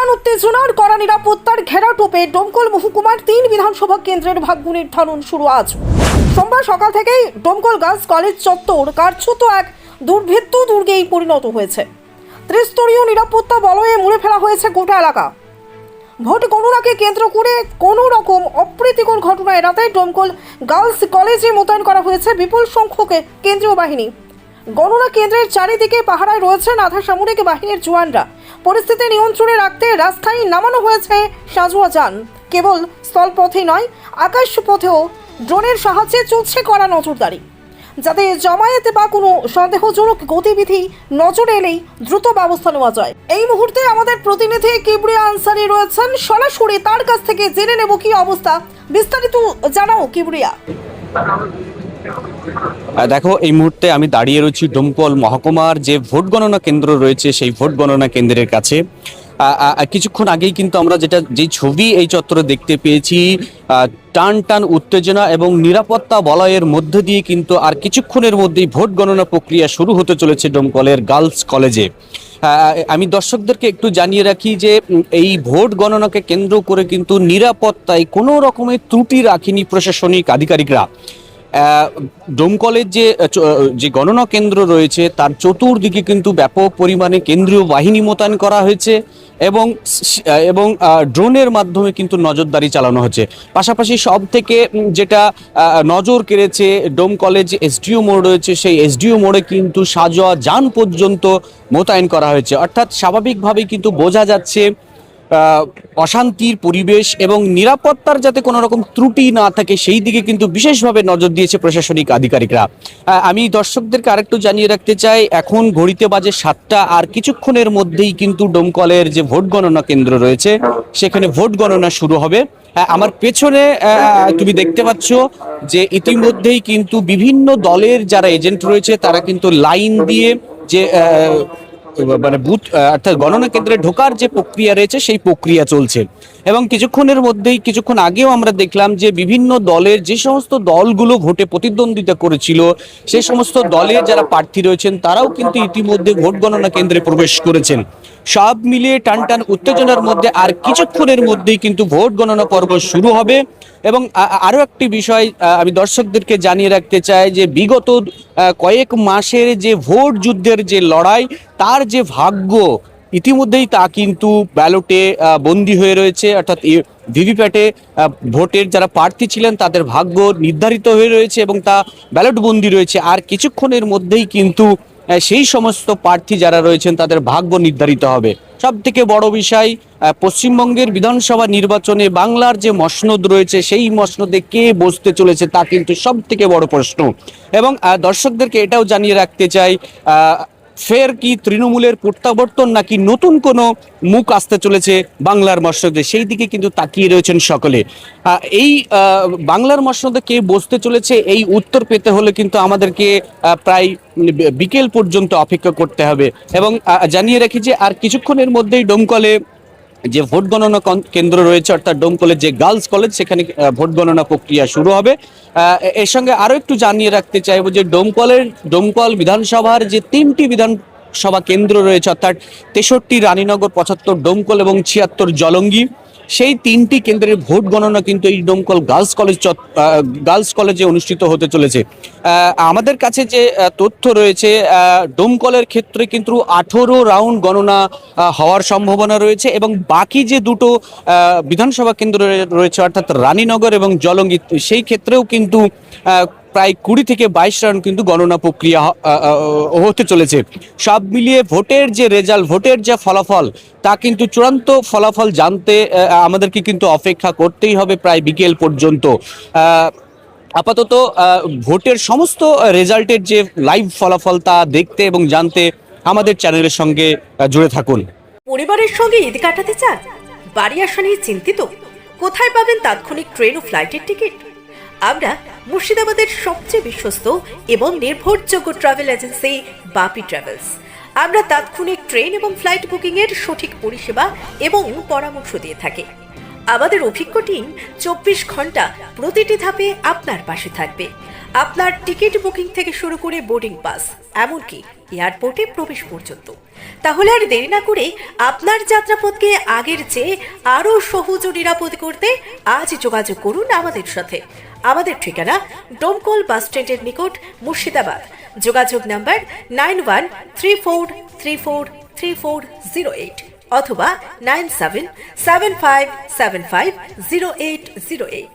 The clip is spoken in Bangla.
টানটান উত্তেজনার কড়া নিরাপত্তার ঘেরাটোপে ডোমকল মহকুমার 3 বিধানসভা কেন্দ্রের ভাগ্য নির্ধারণ শুরু আজ সোমবার সকাল থেকেই ডোমকল গার্লস কলেজ চত্বর কার্যত এক দুর্ভেদ্য দুর্গেই পরিণত হয়েছে। ত্রিস্তরীয় নিরাপত্তা বলয়ে মুড়ে ফেলা হয়েছে গোটা এলাকা। ভোট গণনাকে কেন্দ্র করে কোনো রকম অপ্রীতিকর ঘটনা এড়াতে ডোমকল গার্লস কলেজে মোতায়েন করা হয়েছে বিপুল সংখ্যক কেন্দ্রীয় বাহিনী। গণনা কেন্দ্রের চারিদিকে পাহারায় রয়েছেন আধা সামরিক বাহিনীর জওয়ানরা। পরিস্থিতি নিয়ন্ত্রণে রাখতে রাস্তায় নামানো হয়েছে সাঁজোয়া যান। কেবল স্থলপথে নয়, আকাশপথেও ড্রোনের সাহায্যে চলছে কড়া নজরদারি, যাতে জমায়েতে বা কোনো সন্দেহজনক গতিবিধি নজরে এলেই দ্রুত ব্যবস্থা নেওয়া যায়। এই মুহূর্তে আমাদের প্রতিনিধি কিবরিয়া আনসারি রয়েছেন, সরাসরি তার কাছ থেকে জেনে নেব কি অবস্থা। বিস্তারিত জানাও কিবরিয়া। দেখো, এই মুহূর্তে আমি দাঁড়িয়ে রয়েছি ডোমকল মহকুমার যে ভোট গণনা কেন্দ্র রয়েছে সেই ভোট গণনা কেন্দ্রের কাছে। কিছুক্ষণ আগেই কিন্তু আমরা যে ছবি এই চত্বরে দেখতে পেয়েছি, টান টান উত্তেজনা এবং নিরাপত্তা বলয়ের মধ্য দিয়ে কিন্তু আর কিছুক্ষণের মধ্যেই ভোট গণনা প্রক্রিয়া শুরু হতে চলেছে ডোমকলের গার্লস কলেজে। আমি দর্শকদেরকে একটু জানিয়ে রাখি যে এই ভোট গণনাকে কেন্দ্র করে কিন্তু নিরাপত্তায় কোনো রকমের ত্রুটি রাখেনি প্রশাসনিক আধিকারিকরা। ডোমকলের যে গণনা কেন্দ্র রয়েছে তার চতুর্দিকে কিন্তু ব্যাপক পরিমাণে কেন্দ্রীয় বাহিনী মোতায়েন করা হয়েছে এবং ড্রোনের মাধ্যমে কিন্তু নজরদারি চালানো হচ্ছে। পাশাপাশি সব থেকে যেটা নজর কেড়েছে, ডোমকলের যে এসডিও মোড় রয়েছে সেই এসডিও মোড়ে কিন্তু সাঁজোয়া যান পর্যন্ত মোতায়েন করা হয়েছে। অর্থাৎ স্বাভাবিকভাবেই কিন্তু বোঝা যাচ্ছে অশান্তির পরিবেশ এবং নিরাপত্তার যাতে কোনো রকম ত্রুটি না থাকে সেই দিকে কিন্তু বিশেষভাবে নজর দিয়েছে প্রশাসনিক আধিকারিকরা। আমি দর্শকদেরকে আরেকটু জানিয়ে রাখতে চাই, এখন ঘড়িতে বাজে 7টা, আর কিছুক্ষণের মধ্যেই কিন্তু ডোমকলের যে ভোট গণনা কেন্দ্র রয়েছে সেখানে ভোট গণনা শুরু হবে। আমার পেছনে তুমি দেখতে পাচ্ছ যে ইতিমধ্যেই কিন্তু বিভিন্ন দলের যারা এজেন্ট রয়েছে তারা কিন্তু লাইন দিয়ে যে মানে বুথ অর্থাৎ গণনা কেন্দ্রে ঢোকার যে প্রক্রিয়া রয়েছে সেই প্রক্রিয়া চলছে। এবং কিছুক্ষণ আগেও আমরা দেখলাম যে বিভিন্ন দলের যে সমস্ত দলগুলো ভোটে প্রতিদ্বন্দ্বিতা করেছিল সেই সমস্ত দলের যারা প্রার্থী রয়েছেন তারাও কিন্তু ইতিমধ্যে ভোট গণনা কেন্দ্রে প্রবেশ করেছেন। সব মিলিয়ে টানটান উত্তেজনার মধ্যে আর কিছুক্ষণের মধ্যেই কিন্তু ভোট গণনা পর্ব শুরু হবে। এবং আরো একটি বিষয় আমি দর্শকদেরকে জানিয়ে রাখতে চাই যে বিগত কয়েক মাসের যে ভোট যুদ্ধের যে লড়াই, তার যে ভাগ্য ইতিমধ্যেই তা কিন্তু ব্যালটে বন্দী হয়ে রয়েছে। অর্থাৎ ভিভিপ্যাটে ভোটের যারা প্রার্থী ছিলেন তাদের ভাগ্য নির্ধারিত হয়ে রয়েছে এবং তা ব্যালট বন্দী রয়েছে। আর কিছুক্ষণের মধ্যেই কিন্তু সেই সমস্ত প্রার্থী যারা রয়েছেন তাদের ভাগ্য নির্ধারিত হবে। সব থেকে বড় বিষয়, পশ্চিমবঙ্গের বিধানসভা নির্বাচনে বাংলার যে মসনদ রয়েছে সেই মসনদে কে বসতে চলেছে তা কিন্তু সব থেকে বড় প্রশ্ন। এবং দর্শকদেরকে এটাও জানিয়ে রাখতে চাই, ফের কি তৃণমূলের প্রত্যাবর্তন নাকি নতুন কোনো মুখ আসতে চলেছে বাংলার মসনদে, সেই দিকে কিন্তু তাকিয়ে রয়েছেন সকলে। এই বাংলার মসনদে কে বসতে চলেছে এই উত্তর পেতে হলে কিন্তু আমাদেরকে প্রায় বিকেল পর্যন্ত অপেক্ষা করতে হবে। এবং জানিয়ে রাখি যে আর কিছুক্ষণের মধ্যেই ডোমকলে যে ভোট গণনা কেন্দ্র রয়েছে অর্থাৎ ডোমকলের যে গার্লস কলেজ সেখানে ভোট গণনা প্রক্রিয়া শুরু হবে। এর সঙ্গে আরো একটু জানিয়ে রাখতে চাইবো যে ডোমকল বিধানসভার যে 3টি বিধানসভা কেন্দ্র রয়েছে অর্থাৎ 63 রানীনগর, 75 ডোমকল এবং 76 জলঙ্গি, সেই 3টি কেন্দ্রের ভোট গণনা কিন্তু এই ডোমকল গার্লস কলেজে অনুষ্ঠিত হতে চলেছে। আমাদের কাছে যে তথ্য রয়েছে, ডোমকলের ক্ষেত্রে কিন্তু 18 রাউন্ড গণনা হওয়ার সম্ভাবনা রয়েছে এবং বাকি যে দুটো বিধানসভা কেন্দ্র রয়েছে অর্থাৎ রানীনগর এবং জলঙ্গি, সেই ক্ষেত্রেও কিন্তু প্রায় 20 থেকে 22 রাউন্ড কিন্তু গণনা প্রক্রিয়া হতে চলেছে। সব মিলিয়ে ভোটের যে রেজাল্ট, ভোটের যে ফলাফল, তা কিন্তু চূড়ান্ত ফলাফল জানতে আমাদেরকে কিন্তু অপেক্ষা করতেই হবে প্রায় বিকেল পর্যন্ত। আপাতত ভোটের সমস্ত রেজাল্টের যে লাইভ ফলাফল তা দেখতে এবং জানতে আমাদের চ্যানেলের সঙ্গে জুড়ে থাকুন। পরিবারের সঙ্গে ঈদ কাটাতে চান? বাড়ি আসা নিয়ে চিন্তিত? কোথায় পাবেন তাৎক্ষণিক ট্রেন ও ফ্লাইটের টিকিট? আমরা মুর্শিদাবাদের সবচেয়ে বিশ্বস্ত এবং নির্ভরযোগ্য ট্রাভেল এজেন্সি বাপি ট্রাভেলস। আমরা তাৎক্ষণিক ট্রেন এবং ফ্লাইট বুকিং এর সঠিক পরিষেবা এবং পরামর্শ দিয়ে থাকি। আমাদের অভিজ্ঞ টিম 24 ঘন্টা প্রতিটি ধাপে আপনার পাশে থাকবে। আপনার টিকিট বুকিং থেকে শুরু করে বোর্ডিং পাস এমনকি এয়ারপোর্টে প্রবেশ পর্যন্ত। তাহলে আর দেরি না করে আপনার যাত্রাপথকে আগের চেয়ে আরও সহজ ও নিরাপদ করতে আজ যোগাযোগ করুন আমাদের সাথে। আমাদের ঠিকানা ডোমকল বাস স্ট্যান্ডের নিকট, মুর্শিদাবাদ। যোগাযোগ নাম্বার 9134343408 অথবা 9775750808।